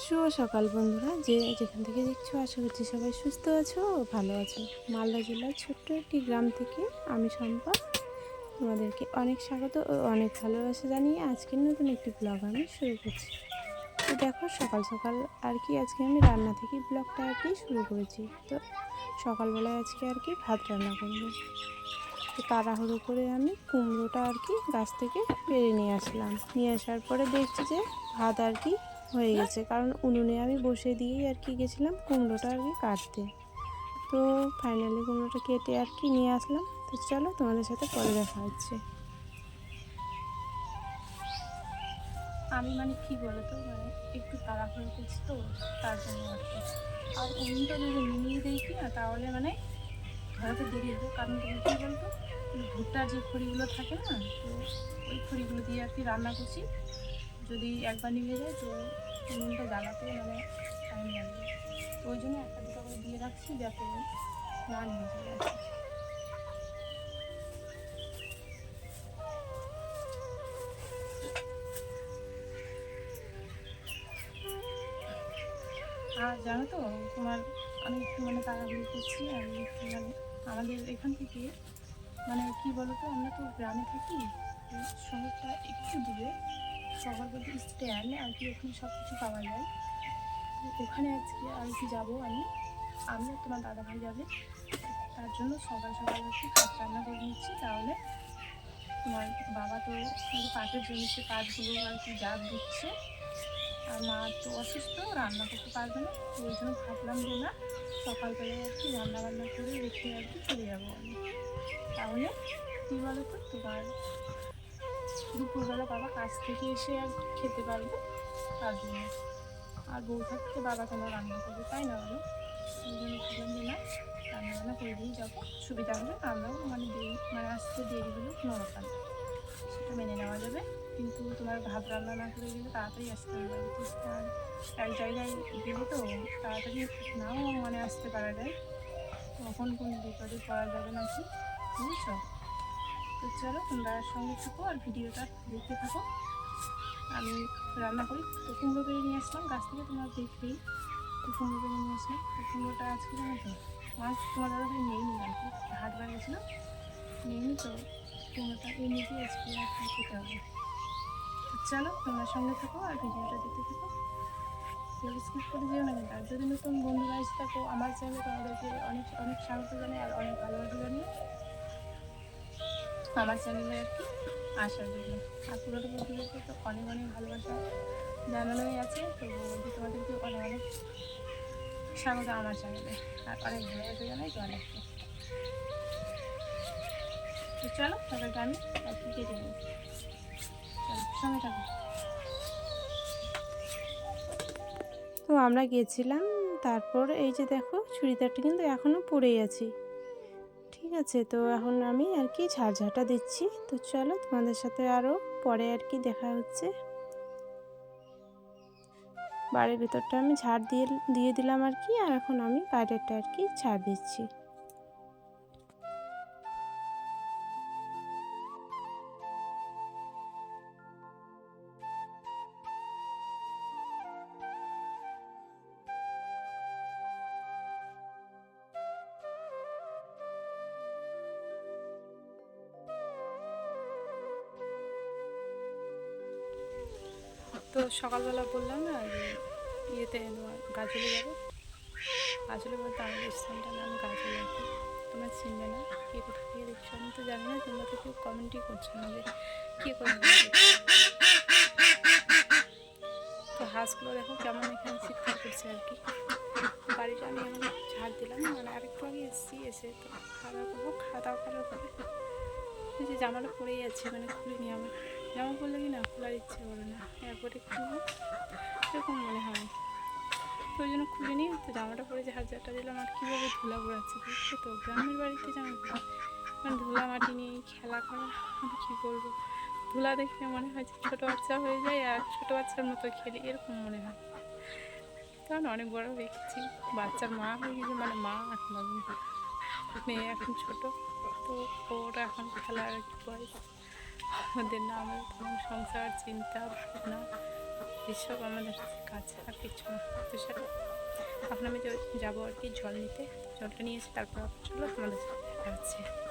শুভ সকাল বন্ধুরা, যেখান থেকে দেখছো আশা করছি সবাই সুস্থ আছো ও ভালো আছো। মালদা জেলার ছোট্ট একটি গ্রাম থেকে আমি শম্পা তোমাদেরকে অনেক স্বাগত ও অনেক ভালোবাসা জানিয়ে আজকের নতুন একটি ব্লগ আমি শুরু করছি। তো দেখো সকাল সকাল আর কি আজকে আমি রান্না থেকে ব্লগটা আর কি শুরু করেছি। তো সকালবেলায় আজকে আর কি ভাত রান্না করবো। তো তাড়াহুড়ো করে আমি কুমড়োটা আর কি গাছ থেকে পেড়ে নিয়ে আসলাম। নিয়ে আসার পরে দেখছি যে ভাত আর কি হয়ে গেছে, কারণ উনুনে আমি বসে দিয়েই আর কি গেছিলাম কুমড়োটা আর কি কাটতে। তো ফাইনালি কুমড়োটা কেটে আর কি নিয়ে আসলাম। তো চলো তোমাদের সাথে পরে দেখা হচ্ছে। আমি কি বলো তো একটু তাড়াহুড়ো করছি, তো তার জন্য আর কি। আর উনুনটা যদি নিয়ে দিই কি না, তাহলে ধরাতে দেরি হবে। কারণ তুমি কী বলতো, ভুট্টার যে খড়িগুলো থাকে না, তো ওই খড়িগুলো দিয়ে আর কি রান্না করছি। যদি একবার নিভে যায় তো উনুনটা জ্বালাতে টাইম লাগবে। তো ওই জন্য একটা দুটো করে দিয়ে রাখছি, যাতে না নিয়ে যায় আর কি। আর জানো তো তোমার, আমি একটু তাড়াহুড়ো করছি। আমি আমাদের এখান থেকে কি বলতো, আমরা তো গ্রামে থাকি, শহরটা একটু দূরে। শহর বলতে স্ট্যান্ড আর কি, ওখানে সব কিছু পাওয়া যায়। তো ওখানে আজকে আর কি যাবো আমি আর তোমার দাদাভাই যাবে। তার জন্য সকাল সকাল আর কি ভাত রান্না করে নিচ্ছি। তাহলে তোমার বাবা তো পাটের জমিতে পাটগুলো আর কি জাগ দিচ্ছে, আর মা তো অসুস্থ, রান্না করতে পারবে না। তো ওই জন্য ভাবলাম যে না, সকালবেলায় আর কি রান্না বান্না করে রেখে আর কি চলে যাবো আমি। তাহলে কী বলো তো, তোমার দুপুরবেলা বাবা কাজ থেকে এসে আর খেতে পারবে, তার জন্য। আর বউ থাকতে বাবা কেন রান্না করবে, তাই না বলো? ওই জন্য ভাবলাম যে না, রান্না বান্না করে দিয়ে যাবো, সুবিধা হবে। আমরাও দেরি আসতে দেরি হলেও কোনো ব্যাপার না, সেটা মেনে নেওয়া যাবে। কিন্তু তোমার ভাত রান্না না করে গেলে তাড়াতাড়ি আসতে হবে বাড়িতে। আর এক জায়গায় গেলে তো তাড়াতাড়ি নাও আসতে পারা যায়, কখন কোন বিপদে পড়া যাবে নাকি, বুঝছো? তো চলো তোমরা সঙ্গে থাকো আর ভিডিওটা দেখতে থাকো। আমি রান্না করি। তো কুমড়ো পেড়ে নিয়ে আসলাম গাছ থেকে, তোমার দেখলেই। তো কুমড়ো পেড়ে নিয়ে আসলাম। তো কুমড়োটা আজকে জানো তো তোমার দাদাভাই নেইনি আর কি, হাটবার গেছিলো, নেইনি। তো কুমড়োটা এমনিতেই আজকে আর কি খেতে হবে। তো চলো তোমরা সঙ্গে থাকো আর ভিডিওটা দেখতে থাকো, কেউ স্কিপ করে যেও না। কিন্তু আর যদি নতুন বন্ধুরা এসে থাকো আমার চ্যানেলে, তোমাদেরকে অনেক অনেক স্বাগত জানাই আর অনেক ভালোবাসা জানিয়ে আমার চ্যানেলে আর কি আসার জন্য। আর পুরোটা বন্ধুদেরকে তো অনেক অনেক ভালোবাসা জানানোই আছে। তো বলতে তোমাদেরকে অনেক অনেক স্বাগত আমার চ্যানেলে, আর অনেক ভালোবাসা জানাই তোমাদেরকে। তো চলো সবাইকে আমি আর কি কেটে নিই, চলো সঙ্গে থাকো। তো আমরা গেছিলাম, তারপর এই যে দেখো চুড়িদারটা কিন্তু এখনও পরেই আছি, ঠিক আছে? তো এখন আমি আর কি ঝাড়ঝাঁটা দিচ্ছি। তো চলো তোমাদের সাথে আরও পরে আর কি দেখা হচ্ছে। বাড়ির ভেতরটা আমি ঝাড় দিয়ে দিলাম আর কি, আর এখন আমি বাইরেরটা আর কি ঝাড় দিচ্ছি। তো সকালবেলা বললাম না যে ইয়েতে গাজলে যাবো। গাজলে বলতে আমাদের স্থানটার নাম গাজলে আর কি, তোমরা চিনবে না। কে কোথা থেকে দেখছো আমি তো জানি না, তোমরা তো কেউ কমেন্টই করছো না যে কে কোথা থেকে দেখছো। তো হাঁসগুলো দেখো কেমন এখানে চিৎকার করছে আর কি। বাড়িটা আমি এখন ঝাড় দিলাম, আরেকটু আগে এসে তো খাওয়া দাওয়া করবো। খাওয়া দাওয়া করার পরে যে জামাটা পরেই যাচ্ছে, খুলিনি। আমার জামা পরলে কি না খোলার ইচ্ছে করে না, এরপরে খুলবো এরকম মনে হয়। তো ওই জন্য খুলে নিই। তো জামাটা পরে ঝাড়ঝাড়টা দিলাম। আর কীভাবে ধুলা পড়াচ্ছে দেখছো তো, গ্রামের বাড়িতে জামা ধুলা মাটি নিয়ে খেলা করা, আমি কী বলবো। ধুলা দেখলে মনে হয় যে ছোটো বাচ্চা হয়ে যায়, আর ছোটো বাচ্চার মতো খেলি, এরকম মনে হয়। কারণ অনেক বড় দেখছি, বাচ্চার মা হয়ে গেছে, মা এখন মেয়ে এখন ছোটো, তো ওরা এখন খেলার বয়স। ওদের না আমাদের তখন সংসার চিন্তা ভাবনা এসব আমাদের কাজ আর কিছু না। তো সেটা এখন আমি যাবো আর কি জল নিতে, জলটা নিয়ে এসে তারপর চলো তোমাদের সাথে দেখা হচ্ছে।